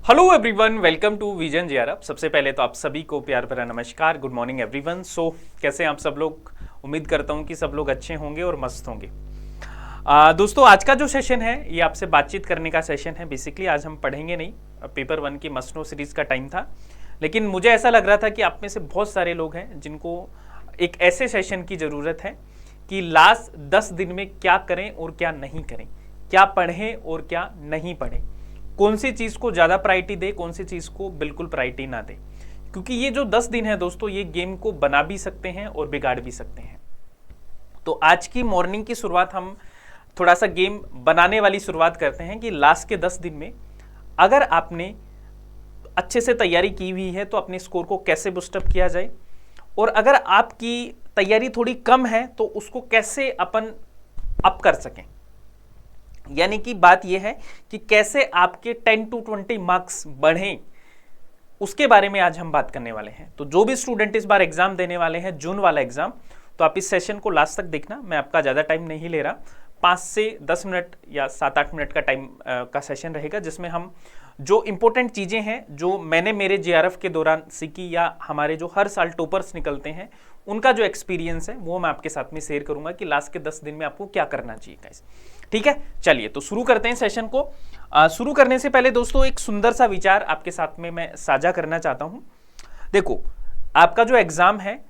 Hello everyone, welcome to vision JRF. सबसे पहले तो आप सभी को प्यार भरा नमस्कार, गुड मॉर्निंग एवरीवन। कैसे हैं आप सब लोग? उम्मीद करता हूं कि सब लोग अच्छे होंगे और मस्त होंगे। दोस्तों, आज का जो सेशन है ये आपसे बातचीत करने का सेशन है। बेसिकली आज हम पढ़ेंगे नहीं, पेपर 1 की मसनो सीरीज का टाइम था, लेकिन मुझे ऐसा लग रहा था कि आप में से बहुत सारे लोग हैं जिनको एक ऐसे सेशन की ज़रूरत है कि लास्ट 10 दिन में क्या करें और क्या नहीं करें, क्या पढ़ें और क्या नहीं पढ़ें, कौन सी चीज़ को ज़्यादा प्रायोरिटी दे, कौन सी चीज़ को बिल्कुल प्रायोरिटी ना दे। क्योंकि ये जो 10 दिन है दोस्तों, ये गेम को बना भी सकते हैं और बिगाड़ भी सकते हैं। तो आज की मॉर्निंग की शुरुआत हम थोड़ा सा गेम बनाने वाली शुरुआत करते हैं कि लास्ट के 10 दिन में अगर आपने अच्छे से तैयारी की हुई है तो अपने स्कोर को कैसे बूस्टअप किया जाए, और अगर आपकी तैयारी थोड़ी कम है तो उसको कैसे अपन अप कर सकें। यानी कि बात यह है कि कैसे आपके 10 to 20 मार्क्स बढ़ें, उसके बारे में आज हम बात करने वाले हैं। तो जो भी स्टूडेंट इस बार एग्जाम देने वाले हैं, जून वाला एग्जाम, तो आप इस सेशन को लास्ट तक देखना। मैं आपका ज़्यादा टाइम नहीं ले रहा, 5 से 10 मिनट या 7-8 मिनट का टाइम का सेशन रहेगा, जिसमें हम जो इंपॉर्टेंट चीज़ें हैं जो मैंने मेरे जेआरएफ के दौरान सीखी, या हमारे जो हर साल टॉपर्स निकलते हैं उनका जो एक्सपीरियंस है वो मैं आपके साथ में शेयर करूंगा कि लास्ट के 10 दिन में आपको क्या करना चाहिए गाइस। ठीक है, चलिए तो शुरू करते हैं सेशन को। शुरू करने से पहले दोस्तों एक सुंदर सा विचार आपके साथ में मैं साझा करना चाहता हूं। देखो, आपका जो एग्जाम है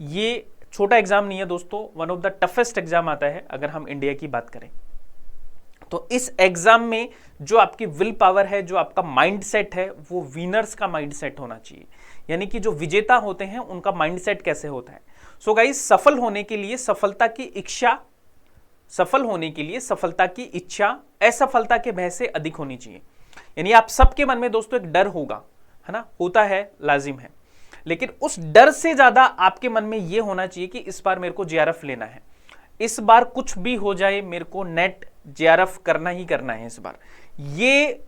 ये छोटा एग्जाम नहीं है दोस्तों, one of the toughest exam आता है अगर हम इंडिया की बात करें तो। इस एग्जाम में जो आपकी विल पावर है, जो आपका माइंडसेट है, वो विनर्स का माइंडसेट होना चाहिए। यानी कि जो विजेता होते हैं उनका माइंडसेट कैसे होता है। सो गाइस, सफल होने के लिए सफलता की इच्छा असफलता के भय से अधिक होनी चाहिए। यानी आप सबके मन में दोस्तों एक डर होगा, है ना, होता है, लाजिम है, लेकिन उस डर से ज्यादा आपके मन में यह होना चाहिए कि इस बार मेरे को जेआरएफ लेना है, इस बार कुछ भी हो जाए मेरे को नेट जेआरएफ करना ही करना है इस बार। ये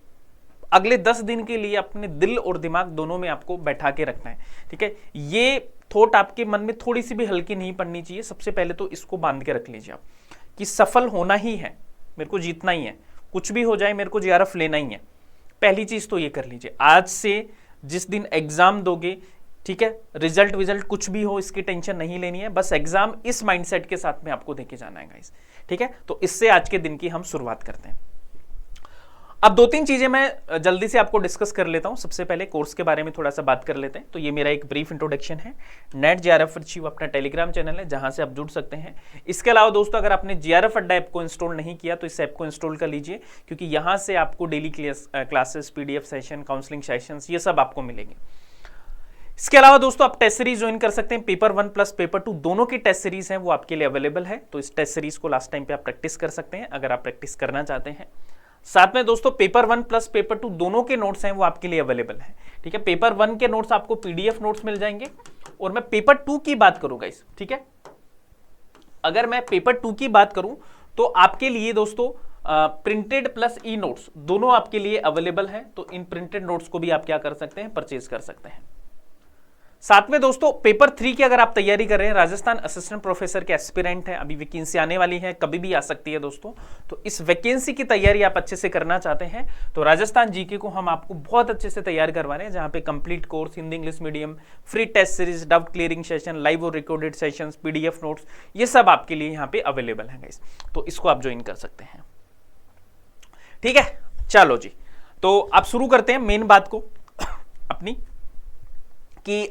अगले 10 दिन के लिए अपने दिल और दिमाग दोनों में आपको बैठा के रखना है। ठीक है, ये थॉट आपके मन में थोड़ी सी भी हल्की नहीं पड़नी चाहिए। सबसे पहले तो इसको बांध के रख लीजिए आप कि सफल होना ही है, मेरे को जीतना ही है, कुछ भी हो जाए मेरे को जेआरएफ लेना ही है। पहली चीज तो ये कर लीजिए। आज से जिस दिन एग्जाम दोगे, ठीक है, रिजल्ट कुछ भी हो इसकी टेंशन नहीं लेनी है, बस एग्जाम इस माइंडसेट के साथ में आपको देके जाना है गाइस। ठीक है, तो इससे आज के दिन की हम शुरुआत करते हैं। अब 2-3 चीजें मैं जल्दी से आपको डिस्कस कर लेता हूं। सबसे पहले कोर्स के बारे में थोड़ा सा बात कर लेते हैं। तो ये मेरा एक ब्रीफ इंट्रोडक्शन है। नेट जेआरएफ अचीव अपना टेलीग्राम चैनल है जहां से आप जुड़ सकते हैं। इसके अलावा दोस्तों, अगर आपने जेआरएफ अड्डा ऐप को इंस्टॉल नहीं किया तो इस ऐप को इंस्टॉल कर लीजिए, क्योंकि यहां से आपको daily classes, PDF session, counselling sessions, ये सब आपको मिलेंगे। इसके अलावा दोस्तों, आप टेस्ट सीरीज ज्वाइन कर सकते हैं। पेपर 1 प्लस पेपर 2 दोनों की टेस्ट सीरीज है वो आपके लिए अवेलेबल है। तो इस टेस्ट सीरीज को लास्ट टाइम पे आप प्रैक्टिस कर सकते हैं अगर आप प्रैक्टिस करना चाहते हैं। साथ में दोस्तों, पेपर 1 प्लस पेपर 2 दोनों के नोट्स हैं वो आपके लिए अवेलेबल है। ठीक है, पेपर 1 के नोट्स आपको पीडीएफ नोट्स मिल जाएंगे, और मैं पेपर 2 की बात करूंगा इस, ठीक है, अगर मैं पेपर 2 की बात करूं तो आपके लिए दोस्तों प्रिंटेड प्लस ई नोट्स दोनों आपके लिए अवेलेबल है। तो इन प्रिंटेड नोट्स को भी आप क्या कर सकते हैं, परचेज कर सकते हैं। साथ में दोस्तों, पेपर 3 की अगर आप तैयारी कर रहे हैं, राजस्थान असिस्टेंट प्रोफेसर के एस्पिरेंट हैं, अभी वैकेंसी आने वाली है, कभी भी आ सकती है दोस्तों। तो इस वैकेंसी की तैयारी आप अच्छे से करना चाहते हैं तो राजस्थान जीके को हम आपको बहुत अच्छे से तैयार करवा रहे हैं, जहां पे complete course, Hindi English medium, free test series, doubt clearing session, live और रिकॉर्डेड सेशंस, पीडीएफ नोट्स, ये सब आपके लिए यहाँ पे अवेलेबल है गाइस। तो इसको आप ज्वाइन कर सकते हैं। ठीक है, चलो जी, तो आप शुरू करते हैं मेन बात को अपनी, कि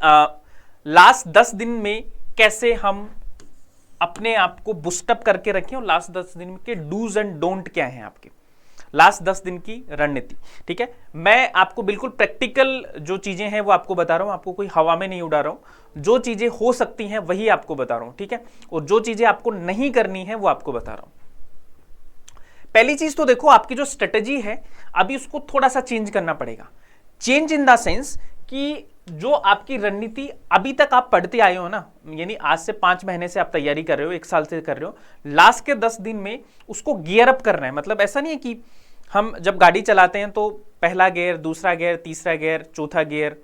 लास्ट 10 दिन में कैसे हम अपने आप को बूस्टअप करके रखें, और लास्ट 10 दिन के डूज एंड डोंट क्या हैं आपके, लास्ट 10 दिन की रणनीति। ठीक है, मैं आपको बिल्कुल प्रैक्टिकल जो चीजें हैं वो आपको बता रहा हूं, आपको कोई हवा में नहीं उड़ा रहा हूं। जो चीजें हो सकती हैं वही आपको बता रहा हूं, ठीक है, और जो चीजें आपको नहीं करनी है वो आपको बता रहा हूं। पहली चीज तो देखो, आपकी जो स्ट्रेटेजी है अभी उसको थोड़ा सा चेंज करना पड़ेगा। चेंज इन द सेंस कि जो आपकी रणनीति अभी तक आप पढ़ते आए हो ना, यानी आज से 5 महीने से आप तैयारी कर रहे हो, 1 साल से कर रहे हो, लास्ट के 10 दिन में उसको गियर अप करना है। मतलब ऐसा नहीं है कि हम जब गाड़ी चलाते हैं तो पहला गियर, दूसरा गियर, तीसरा गियर, चौथा गियर,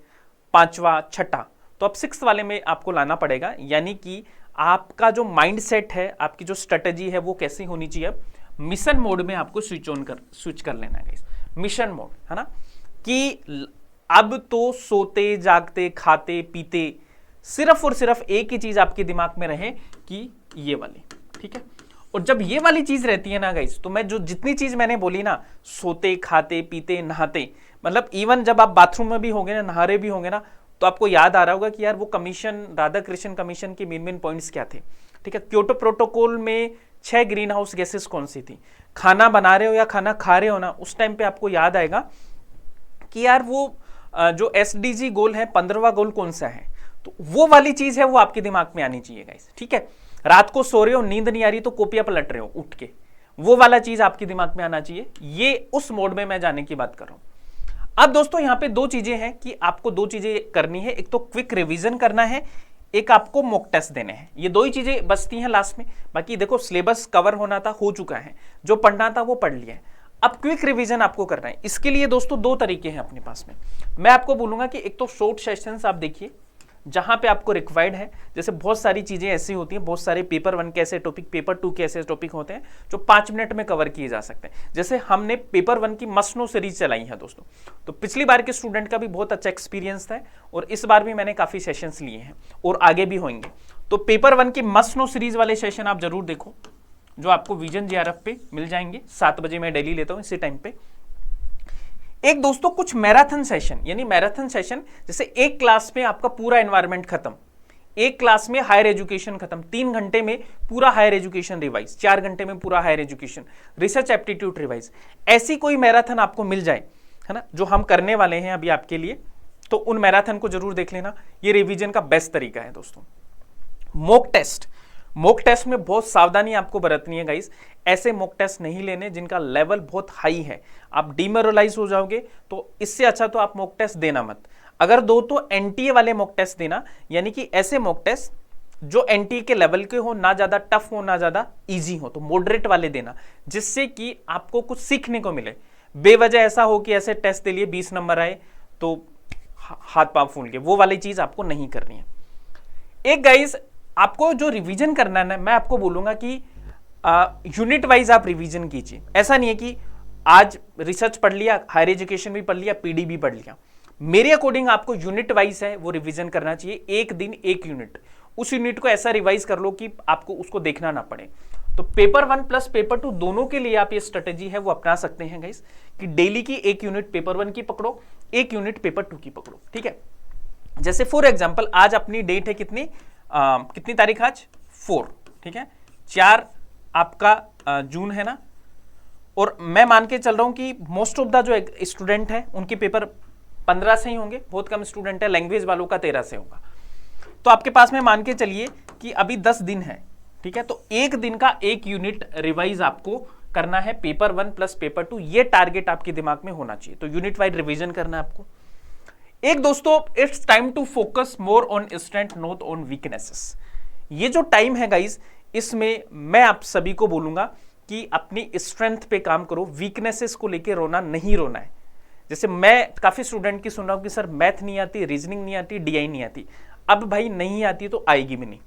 5वां, छठा, तो अब 6th वाले में आपको लाना पड़ेगा। यानी कि आपका जो माइंडसेट है, आपकी जो स्ट्रेटेजी है वो कैसी होनी चाहिए, मिशन मोड में आपको स्विच कर लेना है, मिशन मोड, है ना। कि अब तो सोते जागते खाते पीते सिर्फ और सिर्फ एक ही चीज आपके दिमाग में रहे कि ये वाली, ठीक है। और जब ये वाली चीज रहती है ना गाइस, तो मैं जो जितनी चीज मैंने बोली ना, सोते खाते पीते नहाते, मतलब इवन जब आप बाथरूम में भी होंगे ना, नहारे भी होंगे ना, तो आपको याद आ रहा होगा कि यार वो कमीशन, राधा कृष्ण कमीशन के मेन पॉइंट्स क्या थे, ठीक है। क्योटो प्रोटोकॉल में 6 ग्रीन हाउस गैसेस कौन सी थी। खाना बना रहे हो या खाना खा रहे हो ना, उस टाइम पे आपको याद आएगा कि यार वो जो SDG गोल है, 15वां गोल कौन सा है, तो वो वाली चीज है वो आपके दिमाग में आनी चाहिए गाइस, ठीक है। रात को सो रहे हो, नींद नहीं आ रही तो कॉपियां पलट रहे हो उठ के, वो वाला चीज आपके दिमाग में आना चाहिए। ये उस मोड में मैं जाने की बात कर रहा हूं। अब दोस्तों यहां पे दो चीजें हैं कि आपको दो चीजें करनी है, एक तो क्विक रिवीजन करना है, एक आपको मॉक टेस्ट देने हैं। ये दो ही चीजें बचती हैं लास्ट में। बाकी देखो सिलेबस कवर होना था, हो चुका है, जो पढ़ना था वो पढ़ लिया है। अब क्विक रिवीजन आपको करना है। इसके लिए दोस्तों दो तरीके हैं अपने पास में। मैं आपको बोलूंगा कि एक तो शॉर्ट सेशंस आप देखिए जहां पे आपको रिक्वायर्ड है। जैसे बहुत सारी चीजें ऐसी होती हैं, बहुत सारे पेपर 1 के ऐसे टॉपिक, पेपर 2 के ऐसे टॉपिक होते हैं जो 5 मिनट में कवर किए जा सकते हैं। जैसे हमने पेपर 1 की मस्ट नो सीरीज चलाई है दोस्तों, तो पिछली बार के स्टूडेंट का भी बहुत अच्छा एक्सपीरियंस था और इस बार भी मैंने काफी सेशंस लिए हैं और आगे भी होंगे। तो पेपर 1 की मस्ट नो सीरीज वाले सेशन आप जरूर देखो, जो आपको विजन JRF पे मिल जाएंगे। 7 बजे मैं डेली लेता हूं इसी टाइम पे। एक दोस्तों कुछ मैराथन सेशन, यानी मैराथन सेशन जैसे एक क्लास में आपका पूरा एनवायरनमेंट खत्म, एक क्लास में हायर एजुकेशन खत्म, 3 घंटे में पूरा हायर एजुकेशन रिवाइज, 4 घंटे में पूरा higher education, research aptitude revise, ऐसी कोई मैराथन आपको मिल जाए, है ना, जो हम करने वाले हैं अभी आपके लिए, तो उन मैराथन को जरूर देख लेना। ये रिवीजन का बेस्ट तरीका है दोस्तों। मॉक टेस्ट, मॉक टेस्ट में बहुत सावधानी आपको बरतनी है गाइस। ऐसे मॉक टेस्ट नहीं लेने जिनका लेवल बहुत हाई है, आप डिमोरलाइज हो जाओगे। तो इससे अच्छा तो आप मॉक टेस्ट देना मत। अगर दो तो NTA वाले मॉक टेस्ट देना, यानी कि ऐसे मॉक टेस्ट जो NTA के लेवल के हो, ना ज्यादा टफ हो ना ज्यादा इजी हो, तो मॉडरेट वाले देना, जिससे कि आपको कुछ सीखने को मिले। बेवजह ऐसा हो कि ऐसे टेस्ट दे लिए 20 नंबर आए तो हाथ पांव फूल के, वो वाली चीज आपको नहीं करनी है। एक गाइस आपको जो रिवीजन करना है ना, मैं आपको बोलूंगा कि यूनिट वाइज आप रिवीजन कीजिए। ऐसा नहीं है कि आज रिसर्च पढ़ लिया, हायर एजुकेशन भी पढ़ लिया, PD भी पढ़ लिया। मेरे अकॉर्डिंग आपको यूनिट वाइज है वो रिवीजन करना चाहिए। एक दिन एक यूनिट, उस यूनिट को ऐसा रिवाइज कर लो कि आपको उसको देखना ना पड़े। तो पेपर 1 प्लस पेपर 2 दोनों के लिए आप ये स्ट्रेटेजी है वो अपना सकते हैं गाइस, कि डेली की एक यूनिट पेपर 1 की पकड़ो, एक यूनिट पेपर 2 की पकड़ो, ठीक है। जैसे फॉर एग्जाम्पल आज अपनी डेट है कितनी तारीख आज 4, ठीक है, 4 आपका जून है ना। और मैं मान के चल रहा हूं कि मोस्ट ऑफ द जो स्टूडेंट है उनके पेपर 15 से ही होंगे, बहुत कम स्टूडेंट है, लैंग्वेज वालों का 13 से होगा। तो आपके पास में मान के चलिए कि अभी 10 दिन है, ठीक है। तो एक दिन का एक यूनिट रिवाइज आपको करना है, पेपर 1 प्लस पेपर 2, ये टारगेट आपके दिमाग में होना चाहिए। तो यूनिट वाइज रिवीजन करना है आपको। एक दोस्तों, it's time to focus more on strength not on weaknesses. ये जो टाइम है गाइस, इसमें मैं आप सभी को बोलूंगा कि अपनी स्ट्रेंथ पे काम करो, वीकनेसेस को लेके रोना नहीं रोना है। जैसे मैं काफी स्टूडेंट की सुन रहा हूं कि सर मैथ नहीं आती, रीजनिंग नहीं आती, DI नहीं आती। अब भाई नहीं आती तो आएगी भी नहीं,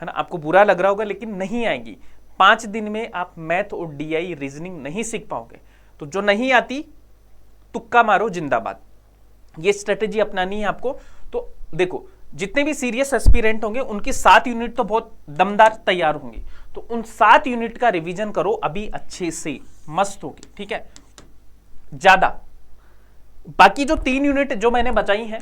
है ना। आपको बुरा लग रहा होगा लेकिन नहीं आएगी। 5 दिन में आप मैथ और DI रीजनिंग नहीं सीख पाओगे। तो जो नहीं आती तुक्का मारो, जिंदाबाद। ये स्ट्रेटेजी अपनानी है आपको। तो देखो, जितने भी सीरियस एस्पिरेंट होंगे उनकी 7 यूनिट तो बहुत दमदार तैयार होंगी। तो उन 7 यूनिट का रिवीजन करो अभी अच्छे से, मस्त होगी, ठीक है, ज्यादा। बाकी जो 3 यूनिट जो मैंने बचाई हैं,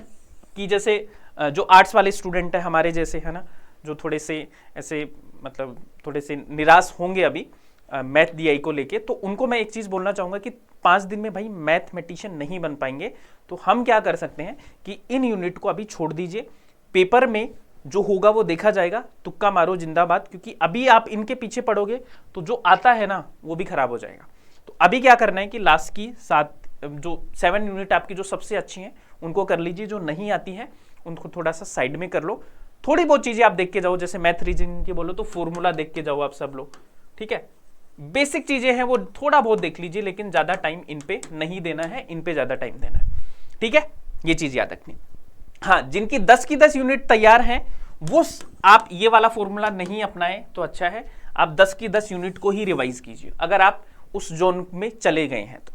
कि जैसे जो आर्ट्स वाले स्टूडेंट है हमारे जैसे, है ना, जो थोड़े से ऐसे मतलब थोड़े से निराश होंगे अभी मैथ DI को लेके, तो उनको मैं एक चीज बोलना चाहूंगा कि 5 दिन में भाई मैथमेटिशियन नहीं बन पाएंगे। तो हम क्या कर सकते हैं कि इन यूनिट को अभी छोड़ दीजिए, पेपर में जो होगा वो देखा जाएगा, तुक्का मारो, जिंदाबाद। क्योंकि अभी आप इनके पीछे पड़ोगे तो जो आता है ना वो भी खराब हो जाएगा। तो अभी क्या करना है कि लास्ट की 7 यूनिट आपकी जो सबसे अच्छी हैं उनको कर लीजिए, जो नहीं आती है उनको थोड़ा सा साइड में कर लो। थोड़ी बहुत चीजें आप देख के जाओ, जैसे मैथ रीजनिंग की बोलो तो फॉर्मूला देख के जाओ आप सब लोग, ठीक है। बेसिक चीजें हैं वो थोड़ा बहुत देख लीजिए, लेकिन ज्यादा टाइम इन पे नहीं देना है, इन पे ज्यादा टाइम देना है, ठीक है। ये चीज याद रखनी। हाँ, जिनकी 10 की 10 यूनिट तैयार हैं वो आप ये वाला फॉर्मूला नहीं अपनाए तो अच्छा है, आप 10 की 10 यूनिट को ही रिवाइज कीजिए अगर आप उस जोन में चले गए हैं तो।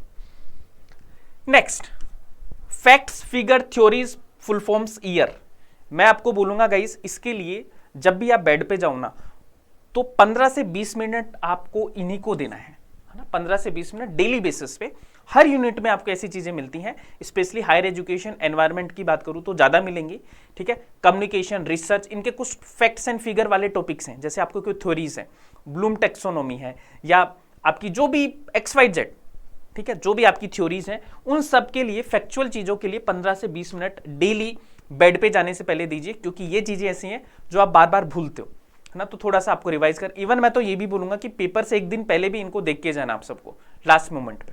Next, facts, figure, theories, full forms, year. मैं आपको बोलूंगा गाइस, इसके लिए जब भी आप बेड पे जाओ ना, तो 15 से 20 मिनट आपको इन्हीं को देना है ना, 15 से 20 मिनट डेली बेसिस पे। हर यूनिट में आपको ऐसी चीजें मिलती हैं, स्पेशली हायर एजुकेशन एनवायरनमेंट की बात करूं तो ज्यादा मिलेंगी, ठीक है। कम्युनिकेशन, रिसर्च, इनके कुछ फैक्ट्स एंड फिगर वाले टॉपिक्स हैं, जैसे आपको कोई थ्योरीज है, ब्लूम टेक्सोनोमी है, या आपकी जो भी XYZ, ठीक है, जो भी आपकी थ्योरीज हैं, उन सब के लिए, फैक्चुअल चीजों के लिए 15 से 20 मिनट डेली बेड पे जाने से पहले दीजिए, क्योंकि ये चीजें ऐसी हैं जो आप बार बार भूलते हो, है ना। तो थोड़ा सा आपको रिवाइज कर, इवन मैं तो ये भी बोलूंगा कि पेपर से एक दिन पहले भी इनको देख के जाना आप सबको, लास्ट मोमेंट पे।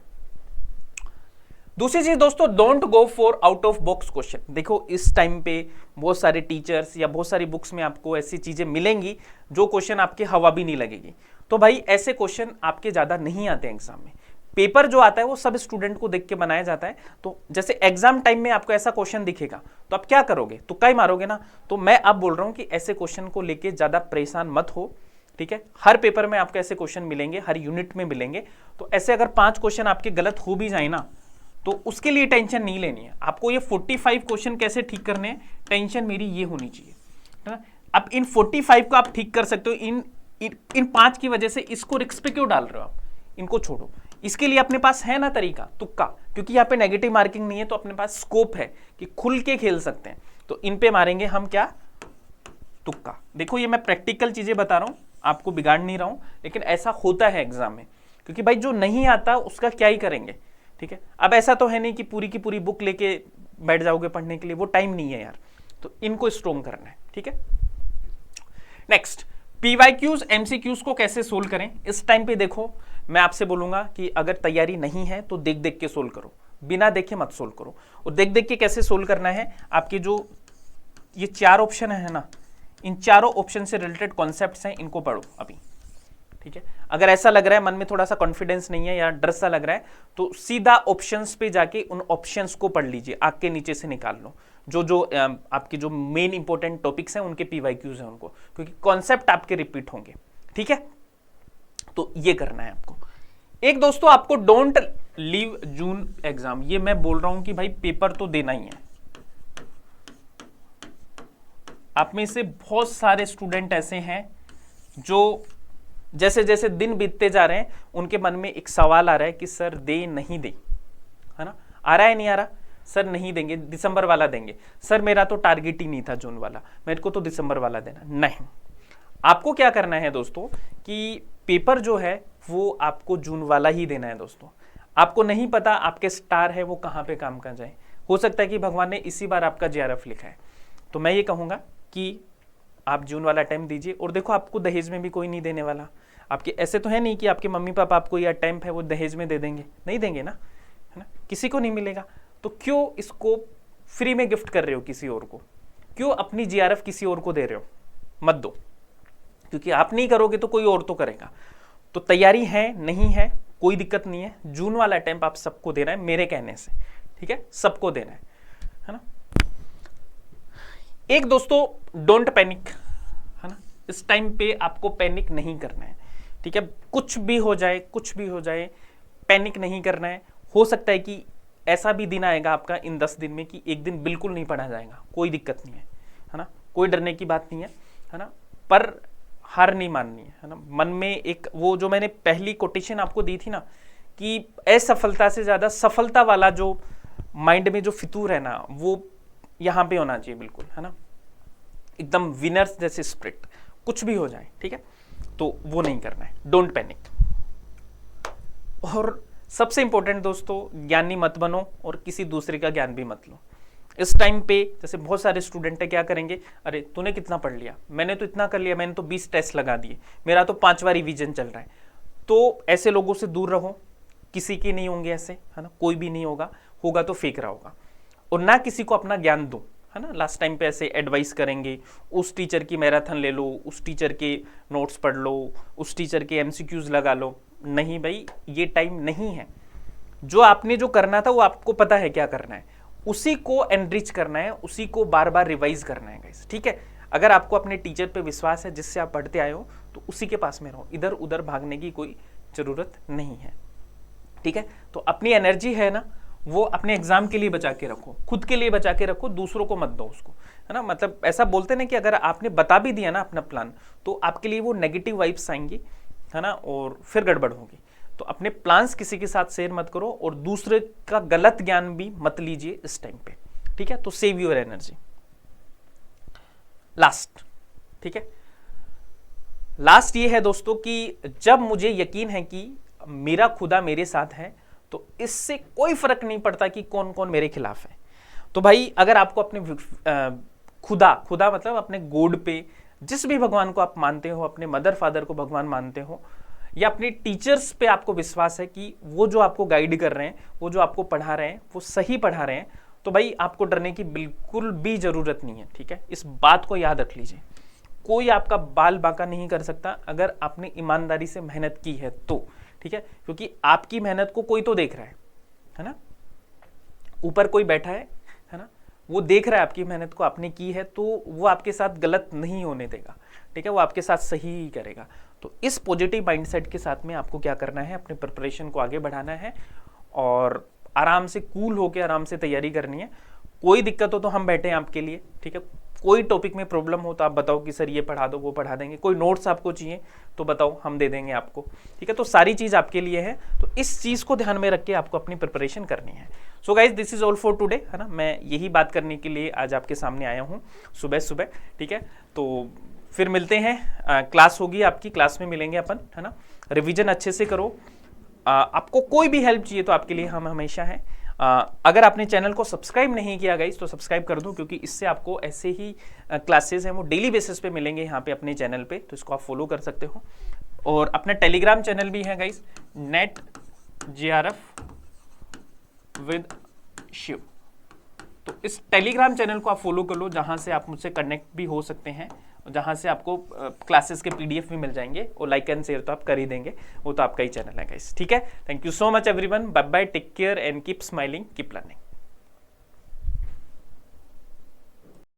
दूसरी चीज दोस्तों, don't go for out of box question. देखो इस टाइम पे बहुत सारे टीचर्स या बहुत सारी बुक्स में आपको ऐसी चीजें मिलेंगी जो क्वेश्चन आपके हवा भी नहीं लगेगी। तो भाई ऐसे क्वेश्चन आपके ज्यादा नहीं आते हैं एग्जाम में। पेपर जो आता है वो सब स्टूडेंट को देख के बनाया जाता है। तो जैसे एग्जाम टाइम में आपको ऐसा क्वेश्चन दिखेगा तो आप क्या करोगे, तुक्का ही मारोगे ना। तो मैं अब बोल रहा हूं कि ऐसे क्वेश्चन को लेके ज्यादा परेशान मत हो, ठीक है। हर पेपर में आपको ऐसे क्वेश्चन मिलेंगे, हर यूनिट में मिलेंगे। तो ऐसे अगर 5 क्वेश्चन आपके गलत हो भी जाए ना, तो उसके लिए टेंशन नहीं लेनी है आपको। ये 45 क्वेश्चन कैसे ठीक करने हैं, टेंशन मेरी ये होनी चाहिए, है ना। अब इन 45 को आप ठीक कर सकते हो, इन 5 की वजह से इसको रिस्क पे क्यों डाल रहे हो आप, इनको छोड़ो। इसके लिए अपने पास है ना तरीका, तुक्का, क्योंकि यहाँ पे नेगेटिव मार्किंग नहीं है, तो अपने पास स्कोप है कि खुल के खेल सकते हैं। तो इन पे मारेंगे हम क्या, तुक्का। देखो ये मैं प्रैक्टिकल चीजें बता रहा हूं, आपको बिगाड़ नहीं रहा हूं, लेकिन ऐसा होता है एग्जाम में, क्योंकि भाई जो नहीं आता उसका क्या ही करेंगे, ठीक है। अब ऐसा तो है नहीं कि पूरी की पूरी बुक लेके बैठ जाओगे पढ़ने के लिए, वो टाइम नहीं है यार। तो इनको स्ट्रॉन्ग करना है, ठीक है। नेक्स्ट, PYQs, MCQs को कैसे सोल्व करें। इस टाइम पे देखो मैं आपसे बोलूंगा कि अगर तैयारी नहीं है तो देख देख के सोल्व करो, बिना देखे मत सोल्व करो। और देख देख के कैसे सोल्व करना है, आपके जो ये 4 ऑप्शन है ना, इन चारों ऑप्शन से रिलेटेड कॉन्सेप्ट्स हैं, इनको पढ़ो अभी, ठीक है। अगर ऐसा लग रहा है मन में थोड़ा सा कॉन्फिडेंस नहीं है या डर सा लग रहा है, तो सीधा ऑप्शंस पे जाके उन ऑप्शंस को पढ़ लीजिए, आग के नीचे से निकाल लो। जो आपके जो मेन इंपॉर्टेंट टॉपिक्स हैं उनके PYQs हैं उनको, क्योंकि कॉन्सेप्ट आपके रिपीट होंगे, ठीक है। तो ये करना है आपको। एक दोस्तों, आपको डोंट लीव जून एग्जाम, ये मैं बोल रहा हूं कि भाई पेपर तो देना ही है। आप में से बहुत सारे स्टूडेंट ऐसे हैं जो जैसे जैसे दिन बीतते जा रहे हैं उनके मन में एक सवाल आ रहा है कि सर दे नहीं दे, है ना। आ रहा है नहीं आ रहा, सर नहीं देंगे, दिसंबर वाला देंगे। सर मेरा तो टारगेट ही नहीं था जून वाला, मेरे को तो दिसंबर वाला देना। नहीं, आपको क्या करना है दोस्तों कि पेपर जो है वो आपको जून वाला ही देना है दोस्तों। आपको नहीं पता आपके स्टार है वो कहाँ पे काम कर जाए, हो सकता है कि भगवान ने इसी बार आपका JRF लिखा है। तो मैं ये कहूँगा कि आप जून वाला अटेम्प्ट दीजिए। और देखो आपको दहेज में भी कोई नहीं देने वाला, आपके ऐसे तो है नहीं कि आपके मम्मी पापा आपको ये अटेम्प्ट है वो दहेज में दे देंगे, नहीं देंगे ना, है ना, किसी को नहीं मिलेगा। तो क्यों इसको फ्री में गिफ्ट कर रहे हो किसी और को, क्यों अपनी JRF किसी और को दे रहे हो, मत दो, क्योंकि आप नहीं करोगे तो कोई और तो करेगा। तो तैयारी है नहीं है कोई दिक्कत नहीं है, जून वाला अटेम्प्ट आप सबको देना है मेरे कहने से, ठीक है, सबको देना है ना। एक दोस्तों, डोंट पैनिक, है ना। इस टाइम पे आपको पैनिक नहीं करना है, ठीक है। कुछ भी हो जाए, कुछ भी हो जाए, पैनिक नहीं करना है। हो सकता है कि ऐसा भी दिन आएगा आपका इन 10 दिन में कि एक दिन बिल्कुल नहीं पढ़ा जाएगा, कोई दिक्कत नहीं है ना, कोई डरने की बात नहीं है ना। पर हार नहीं माननी है ना। मन में एक वो जो मैंने पहली कोटेशन आपको दी थी ना कि असफलता से ज्यादा सफलता वाला जो माइंड में जो फितूर है ना, वो यहां पे होना चाहिए बिल्कुल, है ना, एकदम विनर्स जैसे स्पिरिट, कुछ भी हो जाए, ठीक है। तो वो नहीं करना है, डोंट पैनिक। और सबसे इंपॉर्टेंट दोस्तों, ज्ञानी मत बनो और किसी दूसरे का ज्ञान भी मत लो। इस टाइम पे जैसे बहुत सारे स्टूडेंट है क्या करेंगे, अरे तूने कितना पढ़ लिया, मैंने तो इतना कर लिया, मैंने तो 20 टेस्ट लगा दिए, मेरा तो 5वां रिवीजन चल रहा है। तो ऐसे लोगों से दूर रहो, किसी के नहीं होंगे ऐसे, है ना, कोई भी नहीं होगा, होगा तो फेंक रहा होगा। और ना किसी को अपना ज्ञान दो, है ना। लास्ट टाइम पे ऐसे एडवाइस करेंगे, उस टीचर की मैराथन ले लो, उस टीचर के नोट्स पढ़ लो, उस टीचर के MCQs लगा लो। नहीं भाई, ये टाइम नहीं है। जो आपने जो करना था वो आपको पता है क्या करना है, उसी को एनरिच करना है, उसी को बार बार रिवाइज करना है गाइस, ठीक है। अगर आपको अपने टीचर पे विश्वास है जिससे आप पढ़ते आए हो, तो उसी के पास में रहो, इधर उधर भागने की कोई जरूरत नहीं है, ठीक है। तो अपनी एनर्जी है ना वो अपने एग्जाम के लिए बचा के रखो, खुद के लिए बचा के रखो, दूसरों को मत दो उसको, है ना। मतलब ऐसा बोलते ना कि अगर आपने बता भी दिया ना अपना प्लान, तो आपके लिए वो नेगेटिव वाइब्स आएंगी, है ना, और फिर गड़बड़ होगी। तो अपने प्लान्स किसी के साथ शेयर मत करो और दूसरे का गलत ज्ञान भी मत लीजिए इस टाइम पे, ठीक है। तो सेव योर एनर्जी। लास्ट, ठीक है, लास्ट ये है दोस्तों कि जब मुझे यकीन है कि मेरा खुदा मेरे साथ है, तो इससे कोई फर्क नहीं पड़ता कि कौन कौन मेरे खिलाफ है। तो भाई अगर आपको अपने खुदा मतलब अपने गॉड पे, जिस भी भगवान को आप मानते हो, अपने मदर फादर को भगवान मानते हो, या अपने टीचर्स पे आपको विश्वास है कि वो जो आपको गाइड कर रहे हैं, वो जो आपको पढ़ा रहे हैं, वो सही पढ़ा रहे हैं, तो भाई आपको डरने की बिल्कुल भी जरूरत नहीं है, ठीक है। इस बात को याद रख लीजिए, कोई आपका बाल बांका नहीं कर सकता अगर आपने ईमानदारी से मेहनत की है तो, ठीक है। क्योंकि आपकी मेहनत को कोई तो देख रहा है ना, ऊपर कोई बैठा है ना, वो देख रहा है आपकी मेहनत को, आपने की है, तो वो आपके साथ गलत नहीं होने देगा, ठीक है, वो आपके साथ सही ही करेगा। तो इस पॉजिटिव माइंडसेट के साथ में आपको क्या करना है, अपने प्रिपरेशन को आगे बढ़ाना है और आराम से कूल होकर आराम से तैयारी करनी है। कोई दिक्कत हो तो हम बैठे हैं आपके लिए, ठीक है। कोई टॉपिक में प्रॉब्लम हो तो आप बताओ कि सर ये पढ़ा दो, वो पढ़ा देंगे। कोई नोट्स आपको चाहिए तो बताओ, हम दे देंगे आपको, ठीक है। तो सारी चीज़ आपके लिए है, तो इस चीज़ को ध्यान में रख के आपको अपनी प्रिपरेशन करनी है। So guys this is all for today, है ना। मैं यही बात करने के लिए आज आपके सामने आया हूँ सुबह सुबह, ठीक है। तो फिर मिलते हैं, क्लास होगी आपकी, क्लास में मिलेंगे अपन, है ना। रिविजन अच्छे से करो, आपको कोई भी हेल्प चाहिए तो आपके लिए हम हमेशा हैं। अगर आपने चैनल को सब्सक्राइब नहीं किया गाइस तो सब्सक्राइब कर दो, क्योंकि इससे आपको ऐसे ही क्लासेस हैं वो डेली बेसिस पे मिलेंगे यहाँ पे अपने चैनल पे, तो इसको आप फॉलो कर सकते हो। और अपना टेलीग्राम चैनल भी है guys, net JRF with Shiv. तो इस टेलीग्राम चैनल को आप फॉलो कर लो, जहाँ से आप मुझसे कनेक्ट भी हो सकते हैं, जहाँ से आपको क्लासेस के PDF भी मिल जाएंगे, और लाइक एंड शेयर तो आप कर ही देंगे, वो तो आपका ही चैनल है गाइस, ठीक है। Thank you so much everyone, bye bye, take care and keep smiling, keep learning.